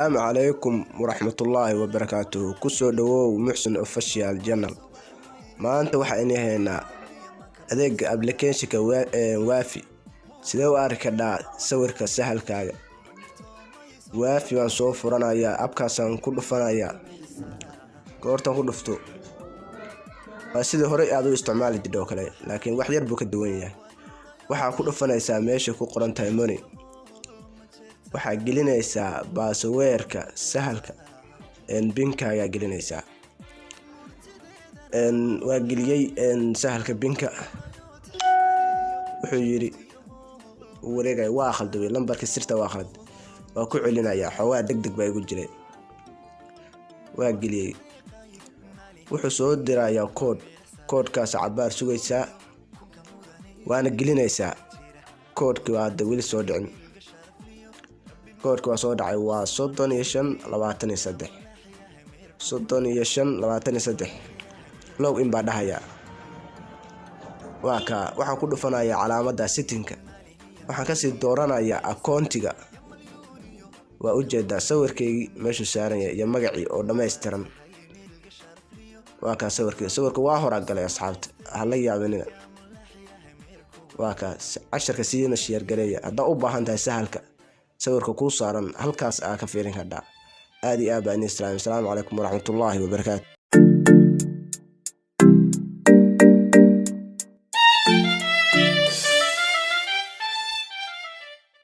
السلام عليكم ورحمة الله وبركاته. كسو دو محسن اوفيشال جنرال. ما انت waxaan heynaa adeeg application-ka waafi sidee u arkaa sawirka sahalkaaga. waafi waan soo furanayaa abkaasaan ku dhufanayaa goortan ku dhufto waa sidii hore aad u isticmaali jirtay oo kale laakiin wax yar buu ka duwan yahay. waxa ku dhufanaysaa meesha ku qoran tahay money. waxa gelinaysaa password-ka sahalka binkaaga gelinaysaa. waa geliyay sahalka binka wuxuu yiri wareegay waa khalday lambarka sirta waa khalad waa ku celinaya xawaa degdeg baa igu jiray. waa geliyay wuxuu soo dirayaa koodkaas cabaar sugaysaa waana gelinaysaa koodkii waa weli soo dhicin. koodka waa soo dhacay waa 3523 login baa dhahaya. waxaan ku dhufanayaa calaamadda setting-ka waxaan ka sii dooranayaa akoontiga. waa u jeedaa sawirkeygii meeshu saaran yahay iyo magacii oo dhameystiran. waa ka sawirka waa hor galay asxaabta hala yaabinina. waa ka casharka siina share gareeya hadda u baahan tahay sahalka sawirka ku saaran halkaas ka fiirin kartaa. aad iyo aad baan islaam. Assalaamu calaykum waraxmatullaahi wabarakaatuh.